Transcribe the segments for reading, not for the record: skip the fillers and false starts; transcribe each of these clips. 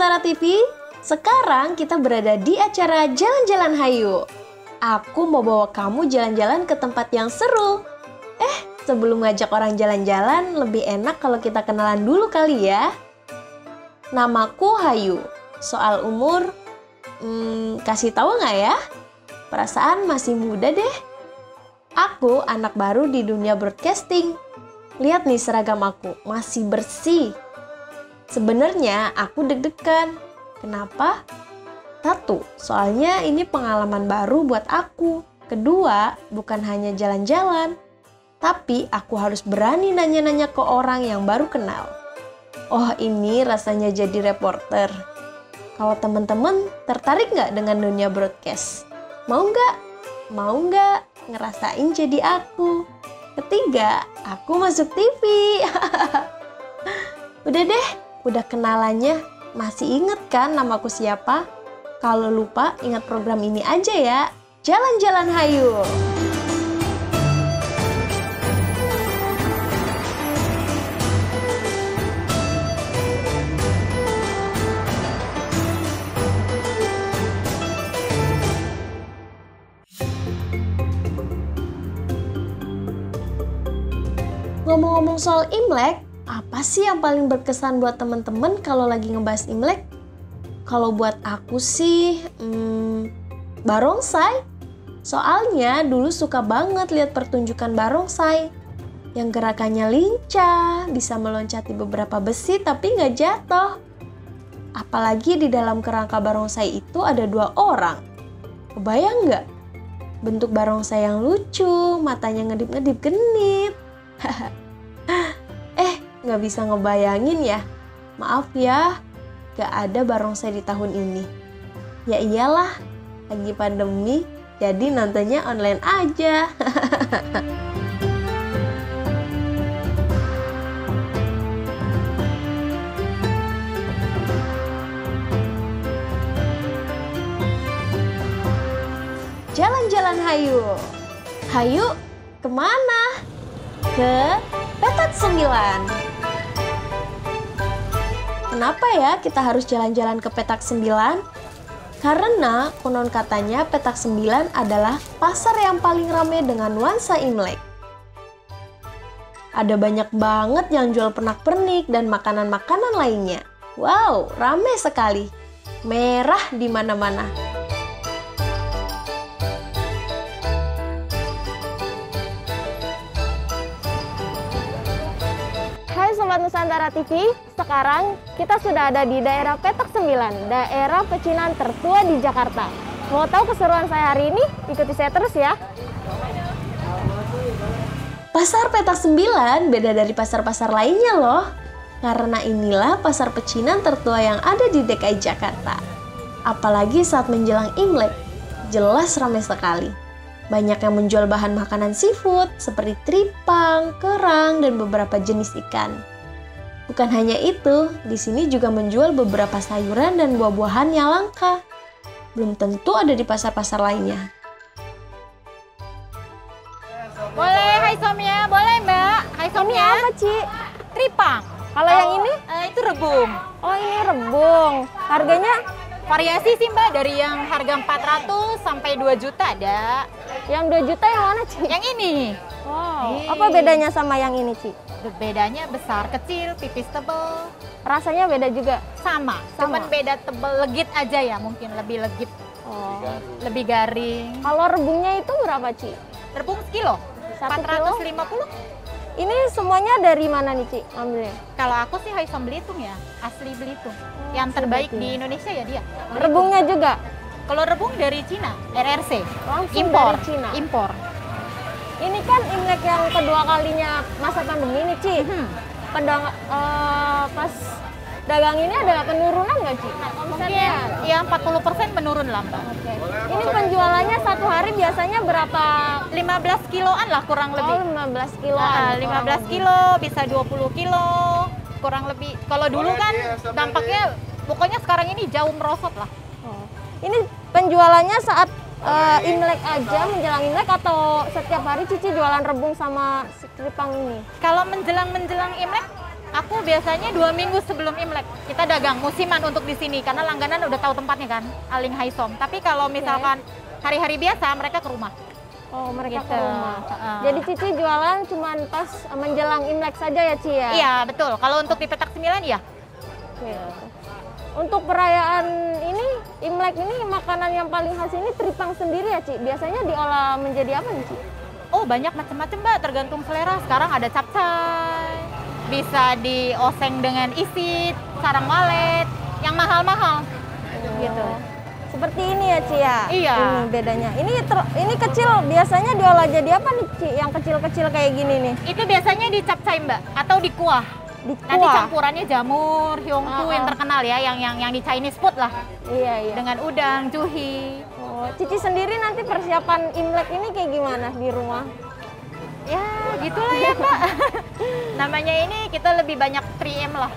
Nusantara TV. Sekarang kita berada di acara Jalan-Jalan Hayu. Aku mau bawa kamu jalan-jalan ke tempat yang seru. Sebelum ngajak orang jalan-jalan, lebih enak kalau kita kenalan dulu kali ya. Namaku Hayu. Soal umur, kasih tahu nggak ya? Perasaan masih muda deh. Aku anak baru di dunia broadcasting. Lihat nih seragam aku, masih bersih. Sebenarnya aku deg-degan. Kenapa? Satu, soalnya ini pengalaman baru buat aku. Kedua, bukan hanya jalan-jalan, tapi aku harus berani nanya-nanya ke orang yang baru kenal. Oh, ini rasanya jadi reporter. Kalau teman-teman tertarik nggak dengan dunia broadcast? Mau nggak? Mau nggak ngerasain jadi aku? Ketiga, aku masuk TV. Udah deh, udah kenalannya. Masih inget kan namaku siapa? Kalau lupa, ingat program ini aja ya. Jalan-Jalan Hayu. Ngomong-ngomong soal Imlek, apa sih yang paling berkesan buat teman-teman kalau lagi ngebahas Imlek? Kalau buat aku sih, barongsai. Soalnya dulu suka banget lihat pertunjukan barongsai. Yang gerakannya lincah, bisa meloncati beberapa besi tapi nggak jatuh. Apalagi di dalam kerangka barongsai itu ada 2 orang. Kebayang nggak? Bentuk barongsai yang lucu, matanya ngedip-ngedip genit. Nggak bisa ngebayangin ya. Maaf ya, gak ada barongsai di tahun ini. Ya iyalah, lagi pandemi, jadi nontonnya online aja. Jalan-jalan Hayu. Hayu kemana? Ke Petak 9. Kenapa ya kita harus jalan-jalan ke Petak 9? Karena konon katanya Petak 9 adalah pasar yang paling ramai dengan nuansa Imlek. Ada banyak banget yang jual pernak-pernik dan makanan-makanan lainnya. Wow, ramai sekali. Merah di mana-mana. Sobat Nusantara TV, sekarang kita sudah ada di daerah Petak 9, daerah pecinan tertua di Jakarta. Mau tahu keseruan saya hari ini? Ikuti saya terus ya. Pasar Petak 9 beda dari pasar-pasar lainnya loh. Karena inilah pasar pecinan tertua yang ada di DKI Jakarta. Apalagi saat menjelang Imlek, jelas ramai sekali. Banyak yang menjual bahan makanan seafood seperti tripang, kerang, dan beberapa jenis ikan. Bukan hanya itu, di sini juga menjual beberapa sayuran dan buah-buahan yang langka. Belum tentu ada di pasar-pasar lainnya. Boleh, hai Somya. Boleh, Mbak. Hai Somya. Ini apa, Ci? Tripang. Kalau yang ini? Itu rebung. Oh, ini rebung. Harganya? Variasi sih, Mbak. Dari yang harga 400 sampai 2 juta ada. Yang 2 juta yang mana, Ci? Yang ini. Wow. Apa bedanya sama yang ini, Ci? Bedanya besar, kecil, tipis, tebel. Rasanya beda juga? Sama. Cuman beda tebel, legit aja ya. Mungkin lebih legit. Oh. Lebih garing. Kalau rebungnya itu berapa, Ci? Rebung sekilo. 450. Ini semuanya dari mana nih, Ci? Ambilnya? Kalau aku sih Haisam Belitung ya. Asli Belitung. Yang terbaik di Indonesia ya dia. Rebungnya juga? Kalau rebung dari Cina, RRC. Langsung Impor. dari Cina? Impor. Ini kan Imlek yang kedua kalinya masa pandemi nih, Ci. Pas dagang ini ada penurunan nggak, Ci? Mungkin ya 40% menurun lah, Mbak. Oke. Ini penjualannya satu hari biasanya berapa? 15 kiloan lah kurang lebih. Oh, 15 kiloan. 15 kilo, bisa 20 kilo, kurang lebih. Kalau dulu kan dampaknya, pokoknya sekarang ini jauh merosot lah. Oh. Ini penjualannya saat Imlek aja, menjelang Imlek, atau setiap hari Cici jualan rebung sama tripang ini? Kalau menjelang Imlek Aku biasanya 2 minggu sebelum Imlek kita dagang musiman untuk di sini karena langganan udah tahu tempatnya kan, Aling Haisom. Tapi kalau misalkan hari-hari biasa mereka ke rumah. Oh, mereka Gitu. ke rumah. Jadi Cici jualan cuman pas menjelang Imlek saja ya, Ci ya? Iya, betul. Kalau untuk di Petak 9 ya. Oke. Untuk perayaan ini, Imlek ini makanan yang paling khas ini tripang sendiri ya, Ci? Biasanya diolah menjadi apa nih, Ci? Oh, banyak macam-macam, Mbak, tergantung selera. Sekarang ada capcay, bisa dioseng dengan isit, sarang walet, yang mahal-mahal. Gitu. Seperti ini ya, Ci ya? Iya. Ini bedanya. Ini kecil, biasanya diolah jadi apa nih, Ci? Yang kecil-kecil kayak gini nih? Itu biasanya di capcay, Mbak, atau di kuah. Di Nanti kuah? campurannya jamur, hyongku yang terkenal ya, yang di Chinese food lah. Iya, iya. Dengan udang, juhi. Oh, Cici sendiri nanti persiapan Imlek ini kayak gimana di rumah? Ya, gitulah ya, Mbak. Namanya ini kita lebih banyak 3M lah.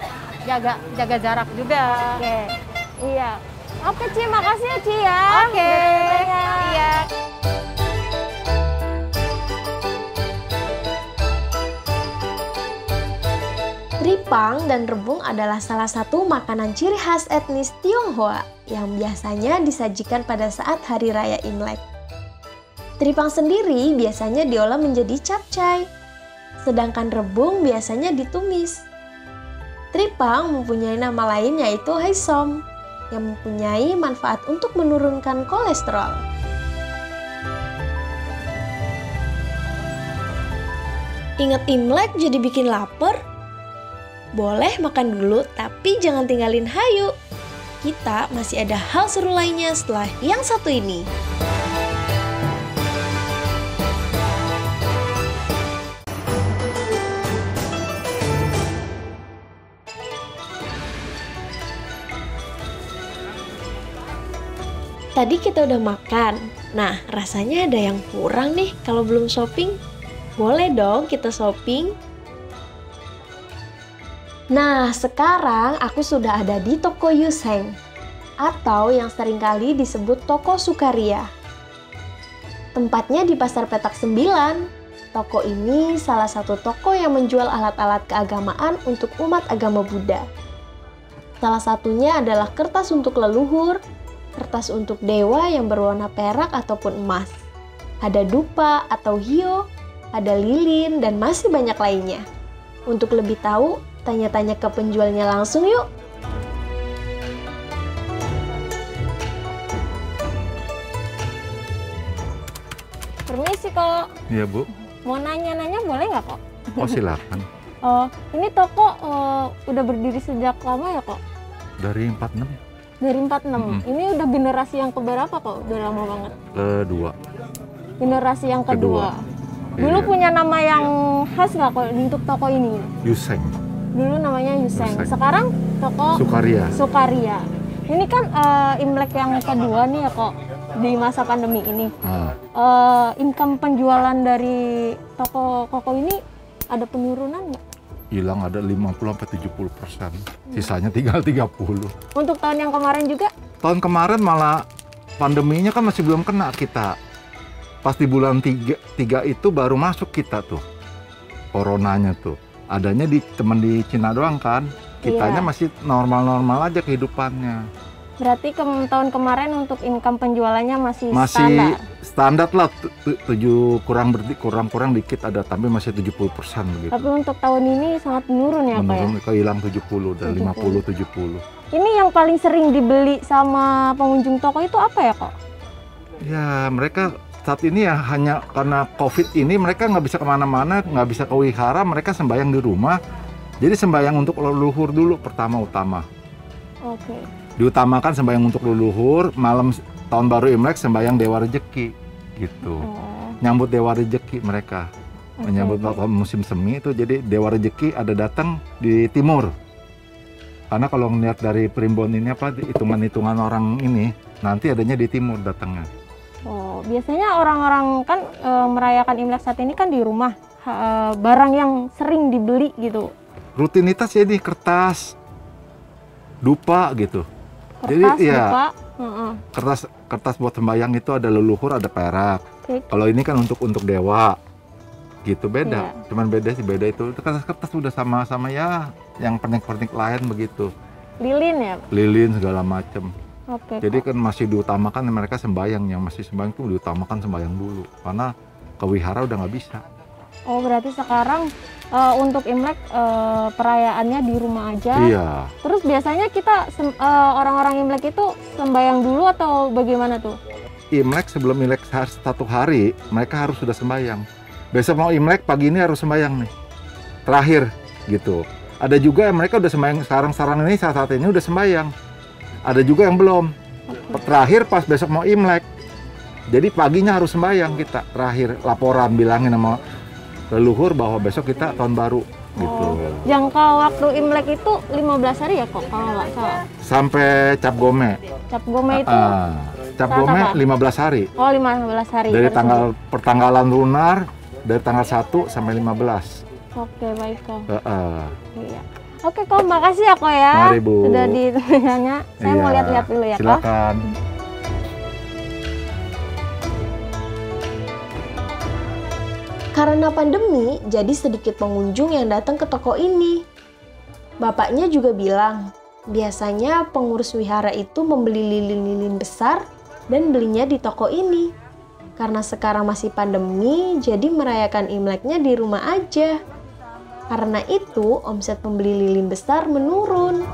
Jaga jarak juga. Oke. Iya. Oke, Ci, makasih ya, Ci ya. Oke. Iya. Tripang dan rebung adalah salah satu makanan ciri khas etnis Tionghoa yang biasanya disajikan pada saat hari raya Imlek. Tripang sendiri biasanya diolah menjadi capcay, sedangkan rebung biasanya ditumis. Tripang mempunyai nama lain yaitu haisom, yang mempunyai manfaat untuk menurunkan kolesterol. Ingat Imlek jadi bikin lapar? Boleh makan dulu, tapi jangan tinggalin Hayu. Kita masih ada hal seru lainnya setelah yang satu ini. Tadi kita udah makan. Nah, rasanya ada yang kurang nih kalau belum shopping. Boleh dong kita shopping. Nah, sekarang aku sudah ada di toko Yuseng, atau yang seringkali disebut toko Sukaria. Tempatnya di Pasar Petak 9. Toko ini salah satu toko yang menjual alat-alat keagamaan untuk umat agama Buddha. Salah satunya adalah kertas untuk leluhur, kertas untuk dewa yang berwarna perak ataupun emas. Ada dupa atau hio, ada lilin, dan masih banyak lainnya. Untuk lebih tahu, tanya-tanya ke penjualnya langsung yuk. Permisi kok. Iya, Bu. Mau nanya-nanya boleh nggak kok? Oh, silakan. Oh, ini toko udah berdiri sejak lama ya kok? Dari 46 Dari 46. Ini udah generasi yang keberapa kok? Udah lama banget. kedua. Generasi yang kedua. Dulu Iya. punya nama yang khas nggak kok untuk toko ini? Yuseng, Dulu namanya Yuseng. Yuseng. Sekarang toko Sukaria. Sukaria. Ini kan Imlek yang kedua nih ya kok di masa pandemi ini. Income penjualan dari toko ini ada penurunan nggak? Hilang ada 50-70%. Sisanya tinggal 30. Untuk tahun yang kemarin juga? Tahun kemarin malah pandeminya kan masih belum kena kita. Pas di bulan 3 itu baru masuk kita tuh. Coronanya tuh. Adanya teman di Cina doang kan. Kitanya Iya. masih normal-normal aja kehidupannya. Berarti tahun kemarin untuk income penjualannya masih standar? Standar lah, 7 kurang dikit ada, tapi masih 70% begitu. Tapi untuk tahun ini sangat menurun ya Kak ya? Menurun, kehilang 70 dan 50-70. Ini yang paling sering dibeli sama pengunjung toko itu apa ya kok? Ya mereka saat ini ya hanya karena COVID ini mereka nggak bisa kemana-mana, nggak bisa ke wihara, mereka sembahyang di rumah. Jadi sembahyang untuk leluhur dulu utama. Oke. Diutamakan sembahyang untuk leluhur, malam tahun baru Imlek sembahyang Dewa Rejeki gitu. Nyambut Dewa Rejeki mereka. Menyambut musim semi itu, jadi Dewa Rejeki ada datang di timur. Karena kalau ngeliat dari Primbon ini hitungan-hitungan orang ini nanti adanya di timur datangnya. Oh, biasanya orang-orang kan merayakan Imlek saat ini kan di rumah. Barang yang sering dibeli gitu. Rutinitas jadi kertas, dupa gitu. Kertas, Jadi dupa. kertas buat sembahyang itu ada leluhur, ada perak. Oke. Kalau ini kan untuk dewa. gitu beda. Cuman beda itu kertas udah sama-sama ya, yang pernik-pernik lain begitu. Lilin ya? Lilin segala macem. Oke. Jadi kan masih diutamakan mereka sembahyang, yang masih sembahyang itu diutamakan sembahyang dulu, karena ke wihara udah nggak bisa. Oh berarti sekarang untuk Imlek perayaannya di rumah aja. Iya. Terus biasanya kita orang-orang Imlek itu sembahyang dulu atau bagaimana tuh? Imlek sebelum Imlek satu hari mereka harus sudah sembahyang. Besok mau Imlek pagi ini harus sembahyang nih. Terakhir gitu. Ada juga yang mereka udah sembahyang sekarang ini saat ini udah sembahyang. Ada juga yang belum. Terakhir pas besok mau Imlek. Jadi paginya harus sembahyang kita. Terakhir laporan bilangin sama leluhur bahwa besok kita tahun baru gitu. Jangka waktu Imlek itu 15 hari ya kok kalau nggak salah. Sampai Cap Gome. Cap Gome itu Cap Gome 15 hari. Oh 15 hari. Dari tanggal pertanggalan lunar dari tanggal 1 sampai 15. Oke baik kok. Iya. Oke kok, makasih ya kok ya. Mari, Bu. Sudah ditanya. Saya mau lihat-lihat dulu ya kok. Silakan. Karena pandemi, jadi sedikit pengunjung yang datang ke toko ini. Bapaknya juga bilang, biasanya pengurus wihara itu membeli lilin-lilin besar dan belinya di toko ini. Karena sekarang masih pandemi, jadi merayakan Imleknya di rumah aja. Karena itu, omset pembeli lilin besar menurun.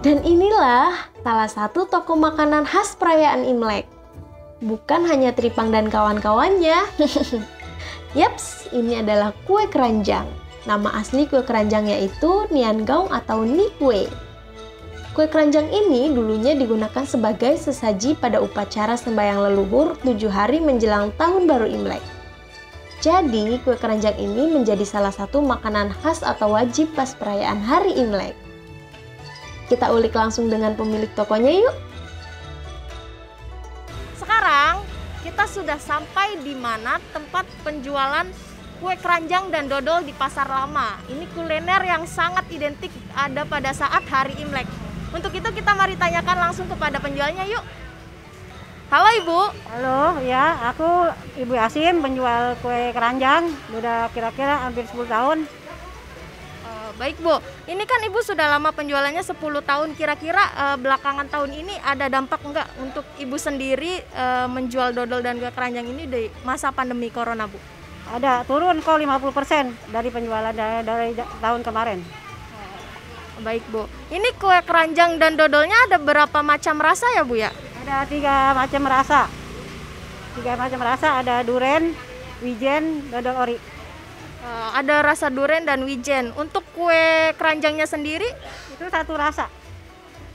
Dan inilah salah satu toko makanan khas perayaan Imlek. Bukan hanya Tripang dan kawan-kawannya. Yaps, ini adalah kue keranjang. Nama asli kue keranjang yaitu Niangaung atau Nikwe. Kue keranjang ini dulunya digunakan sebagai sesaji pada upacara sembahyang leluhur 7 hari menjelang tahun baru Imlek. Jadi, kue keranjang ini menjadi salah satu makanan khas atau wajib pas perayaan hari Imlek. Kita ulik langsung dengan pemilik tokonya yuk. Sekarang kita sudah sampai di mana tempat penjualan kue keranjang dan dodol di Pasar Lama. Ini kuliner yang sangat identik ada pada saat hari Imlek. Untuk itu kita mari tanyakan langsung kepada penjualnya yuk. Halo Ibu. Halo, ya aku Ibu Asim, penjual kue keranjang. Udah kira-kira hampir 10 tahun. Baik Bu, ini kan Ibu sudah lama penjualannya 10 tahun. Kira-kira belakangan tahun ini ada dampak enggak untuk Ibu sendiri menjual dodol dan kue keranjang ini di masa pandemi Corona Bu? Ada turun kok 50% dari penjualan dari tahun kemarin. Baik Bu, ini kue keranjang dan dodolnya ada berapa macam rasa ya Bu ya? Ada 3 macam rasa. 3 macam rasa, ada duren, wijen, dodol ori. Ada rasa duren dan wijen. Untuk kue keranjangnya sendiri? Itu 1 rasa.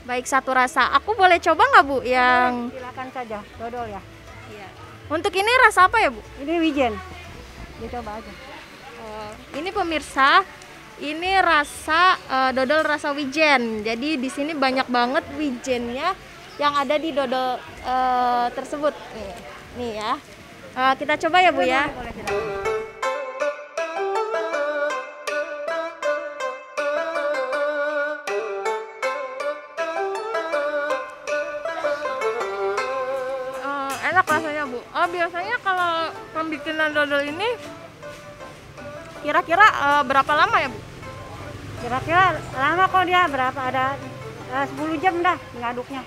Baik, 1 rasa. Aku boleh coba nggak Bu? Yang Silakan saja, dodol ya. Iya. Untuk ini rasa apa ya Bu? Ini wijen. Dicoba aja. Ini pemirsa, ini rasa dodol rasa wijen. Jadi di sini banyak banget wijennya yang ada di dodol tersebut. Nih ya. Kita coba ya Bu ya. Boleh, silakan. Enak rasanya Bu. Biasanya kalau pembikinan dodol ini kira-kira berapa lama ya Bu? Kira-kira lama kok dia, berapa ada 10 jam dah ngaduknya.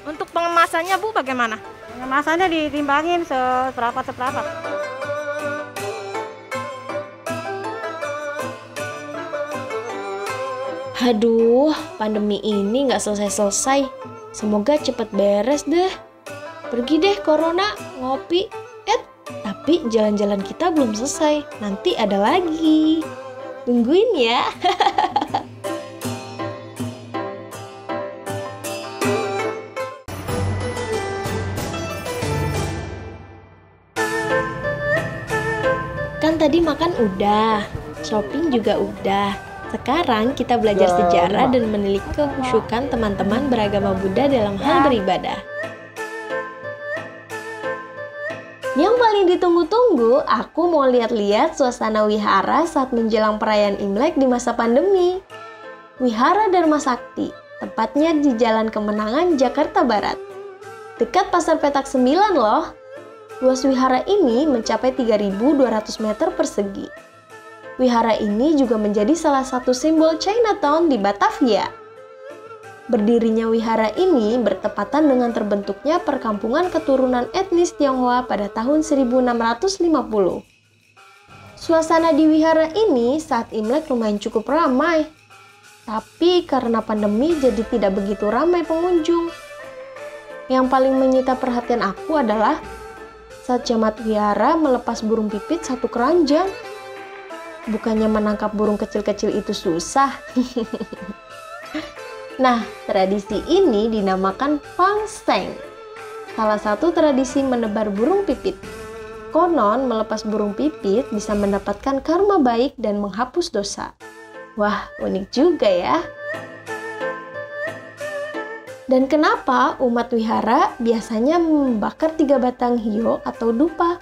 Untuk pengemasannya Bu bagaimana? Pengemasannya ditimbangin seperempat. Aduh, pandemi ini nggak selesai-selesai. Semoga cepet beres deh. Pergi deh Corona, ngopi. Tapi jalan-jalan kita belum selesai. Nanti ada lagi. Tungguin ya. Kan tadi makan udah, shopping juga udah. Sekarang kita belajar sejarah dan menilik kehusukan teman-teman beragama Buddha dalam hal beribadah. Yang paling ditunggu-tunggu, aku mau lihat-lihat suasana wihara saat menjelang perayaan Imlek di masa pandemi. Wihara Dharma Sakti, tepatnya di Jalan Kemenangan, Jakarta Barat. Dekat Pasar Petak 9 loh. Luas wihara ini mencapai 3.200 meter persegi. Wihara ini juga menjadi salah satu simbol Chinatown di Batavia. Berdirinya wihara ini bertepatan dengan terbentuknya perkampungan keturunan etnis Tionghoa pada tahun 1650. Suasana di wihara ini saat Imlek lumayan cukup ramai. Tapi karena pandemi jadi tidak begitu ramai pengunjung. Yang paling menyita perhatian aku adalah saat Camat wihara melepas burung pipit satu keranjang. Bukannya menangkap burung kecil-kecil itu susah. Nah, tradisi ini dinamakan Fang Seng. Salah satu tradisi menebar burung pipit. Konon, melepas burung pipit bisa mendapatkan karma baik dan menghapus dosa. Wah, unik juga ya. Dan kenapa umat wihara biasanya membakar 3 batang hiyo atau dupa?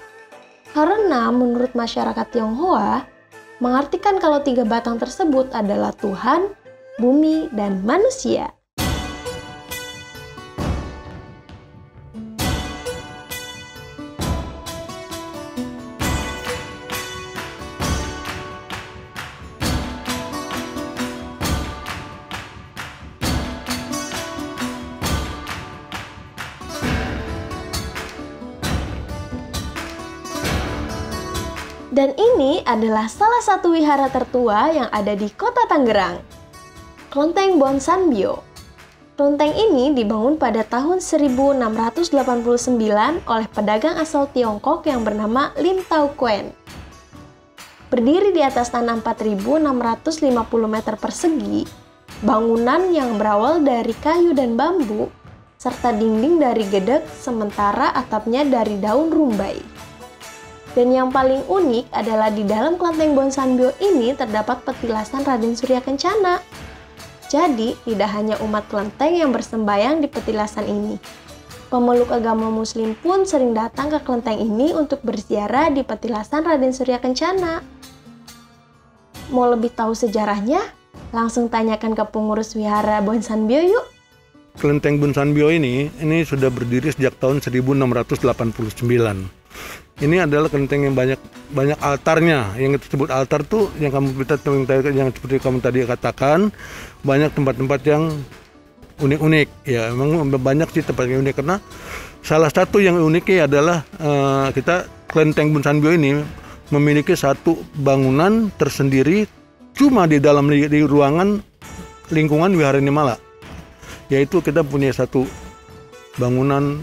Karena menurut masyarakat Tionghoa, mengartikan kalau 3 batang tersebut adalah Tuhan, bumi, dan manusia. Dan ini adalah salah satu wihara tertua yang ada di kota Tangerang, Kelenteng Bonsanbyo. Kelenteng ini dibangun pada tahun 1689 oleh pedagang asal Tiongkok yang bernama Lin Tao Kuen. Berdiri di atas tanah 4.650 meter persegi, bangunan yang berawal dari kayu dan bambu, serta dinding dari gedek, sementara atapnya dari daun rumbai. Dan yang paling unik adalah di dalam Kelenteng Bonsanbyo ini terdapat petilasan Raden Surya Kencana. Jadi, tidak hanya umat Kelenteng yang bersembayang di petilasan ini. Pemeluk agama Muslim pun sering datang ke Kelenteng ini untuk berziarah di petilasan Raden Surya Kencana. Mau lebih tahu sejarahnya? Langsung tanyakan ke pengurus wihara Bonsanbyo yuk. Kelenteng Bonsanbyo ini sudah berdiri sejak tahun 1689. Ini adalah kelenteng yang banyak altarnya. Yang disebut altar tuh yang seperti kamu tadi katakan, banyak tempat-tempat yang unik-unik. Ya, memang banyak sih tempat yang unik karena salah satu yang uniknya adalah Kelenteng Bonsanbyo ini memiliki satu bangunan tersendiri cuma di dalam di ruangan lingkungan Wihara Nimala. Yaitu kita punya satu bangunan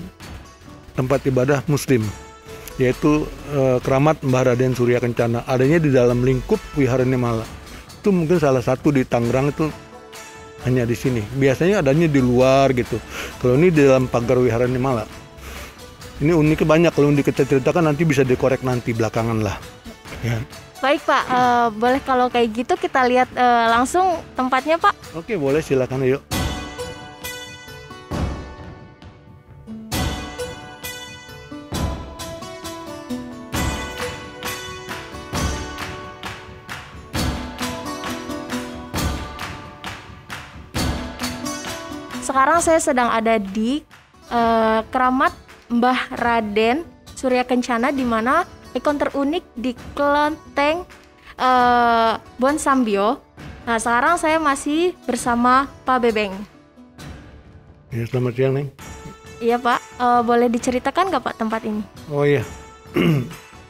tempat ibadah Muslim, yaitu Keramat Mbah Raden Surya Kencana, adanya di dalam lingkup Wihara Nimala. Itu mungkin salah satu di Tangerang, itu hanya di sini. Biasanya adanya di luar gitu. Kalau ini di dalam pagar Wihara Nimala. Ini uniknya banyak, kalau kita ceritakan nanti bisa dikorek nanti belakangan lah. Ya. Baik Pak, boleh kalau kayak gitu kita lihat langsung tempatnya Pak? Oke, boleh, silakan yuk. Sekarang saya sedang ada di Keramat Mbah Raden Surya Kencana, di mana ikon terunik di Kelenteng Bonsanbyo. Nah, sekarang saya masih bersama Pak Bebeng. Ya, selamat siang, Neng. Iya Pak, boleh diceritakan nggak Pak tempat ini? Oh iya,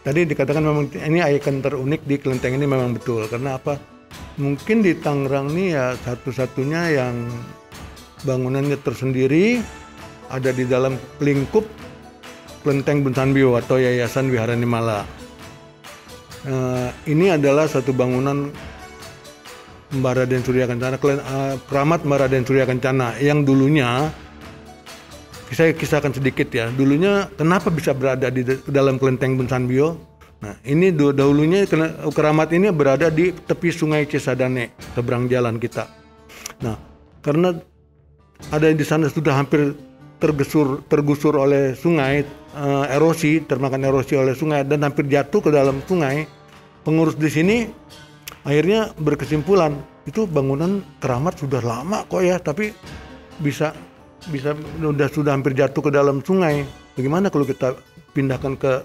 tadi dikatakan memang ini ikon terunik di kelenteng ini, memang betul. Karena apa? Mungkin di Tangerang ini ya satu-satunya yang bangunannya tersendiri ada di dalam lingkup Kelenteng Bonsanbyo atau Yayasan Wihara Nimala. Ini adalah satu bangunan Mbah Raden Surya Kencana, Keramat Mbah Raden Surya Kencana, yang dulunya, saya kisahkan sedikit ya, dulunya kenapa bisa berada di dalam Kelenteng Bonsanbyo. Nah, ini dahulunya keramat ini berada di tepi Sungai Cisadane, seberang jalan kita. Nah, karena ada di sana sudah hampir tergusur oleh sungai, erosi, termakan erosi oleh sungai dan hampir jatuh ke dalam sungai. Pengurus di sini akhirnya berkesimpulan, itu bangunan keramat sudah lama kok ya, tapi bisa sudah hampir jatuh ke dalam sungai. Bagaimana kalau kita pindahkan ke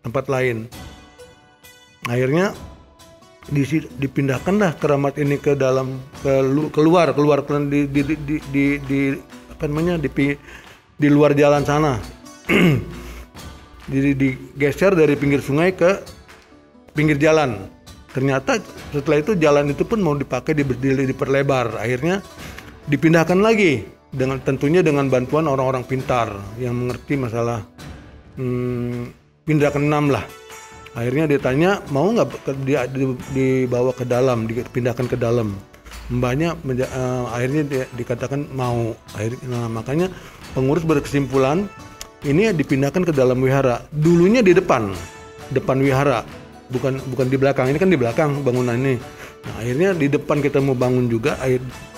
tempat lain? Akhirnya dipindahkanlah keramat ini ke dalam keluar di luar jalan sana. Jadi digeser dari pinggir sungai ke pinggir jalan. Ternyata setelah itu jalan itu pun mau dipakai diperlebar. Akhirnya dipindahkan lagi tentunya dengan bantuan orang-orang pintar yang mengerti masalah pindah ke 6 lah. Akhirnya ditanya mau nggak dibawa ke dalam, dipindahkan ke dalam. Mbaknya akhirnya dikatakan mau. Nah, makanya pengurus berkesimpulan ini dipindahkan ke dalam wihara. Dulunya di depan wihara, bukan di belakang. Ini kan di belakang bangunan ini. Nah, akhirnya di depan kita mau bangun juga,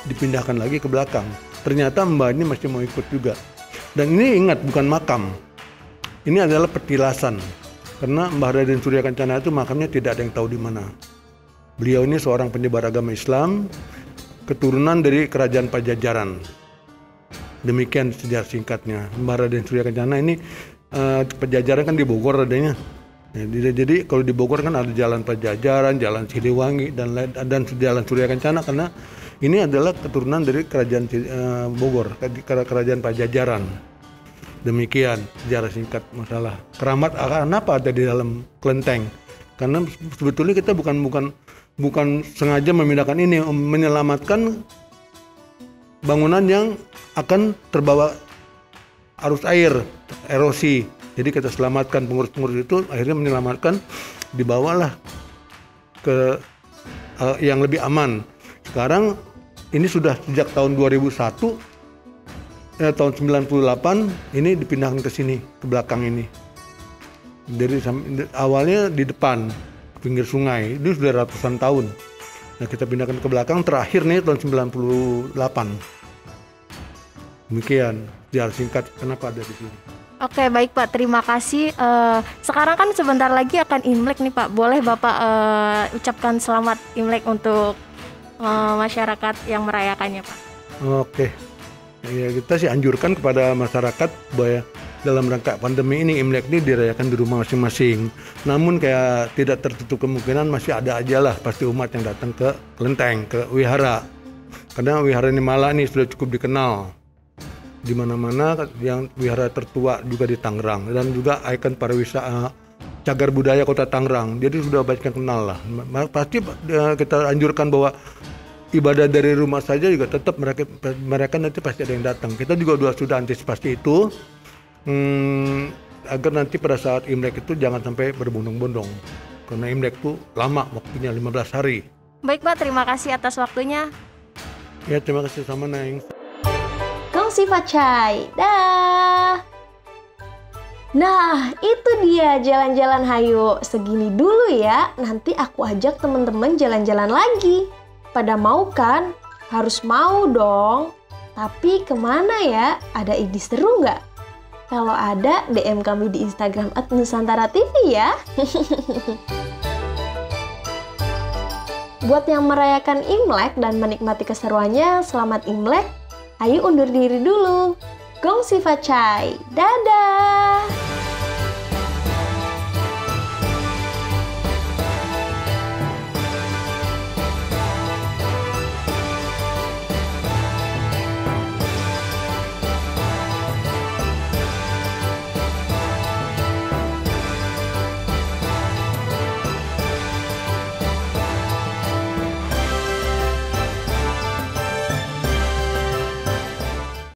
dipindahkan lagi ke belakang. Ternyata Mbak ini masih mau ikut juga. Dan ini ingat bukan makam. Ini adalah petilasan. Karena Mbah Raden Surya Kencana itu makamnya tidak ada yang tahu di mana. Beliau ini seorang penyebar agama Islam, keturunan dari kerajaan Pajajaran. Demikian sejarah singkatnya. Mbah Raden Surya Kencana ini Pajajaran kan di Bogor adanya. Jadi kalau di Bogor kan ada jalan Pajajaran, jalan Siliwangi dan jalan Surya Kencana karena ini adalah keturunan dari kerajaan Bogor, kerajaan Pajajaran. Demikian sejarah singkat masalah keramat. Kenapa ada di dalam kelenteng? Karena sebetulnya kita bukan sengaja memindahkan ini, menyelamatkan bangunan yang akan terbawa arus air, erosi. Jadi kita selamatkan, pengurus-pengurus itu akhirnya menyelamatkan, dibawalah ke yang lebih aman. Sekarang ini sudah sejak tahun 2001. Tahun 98 ini dipindahkan ke sini, ke belakang ini. Dari awalnya di depan pinggir sungai, ini sudah ratusan tahun. Nah, kita pindahkan ke belakang terakhir nih tahun 98. Demikian sejarah singkat kenapa ada di sini. Oke, baik Pak, terima kasih. Sekarang kan sebentar lagi akan Imlek nih Pak. Boleh Bapak ucapkan selamat Imlek untuk masyarakat yang merayakannya Pak. Oke. Ya, kita sih anjurkan kepada masyarakat bahwa dalam rangka pandemi ini Imlek ini dirayakan di rumah masing-masing. Namun kayak tidak tertutup kemungkinan masih ada aja lah pasti umat yang datang ke kelenteng, ke wihara. Karena wihara ini malah nih sudah cukup dikenal di mana-mana, yang wihara tertua juga di Tangerang dan juga ikon pariwisata cagar budaya Kota Tangerang. Jadi sudah banyak yang kenal lah. Pasti kita anjurkan bahwa ibadah dari rumah saja juga tetap mereka nanti pasti ada yang datang. Kita juga sudah antisipasi itu agar nanti pada saat Imlek itu jangan sampai berbondong-bondong. Karena Imlek itu lama waktunya 15 hari. Baik Pak, terima kasih atas waktunya. Ya, terima kasih sama Neng. Gongsi Facai, dah. Nah, itu dia jalan-jalan hayu. Segini dulu ya, nanti aku ajak teman-teman jalan-jalan lagi. Pada mau kan? Harus mau dong. Tapi kemana ya? Ada ide seru nggak? Kalau ada, DM kami di Instagram @nusantara_tv ya. Buat yang merayakan Imlek dan menikmati keseruannya, selamat Imlek. Ayo undur diri dulu. Gongsi Facai. Dadah!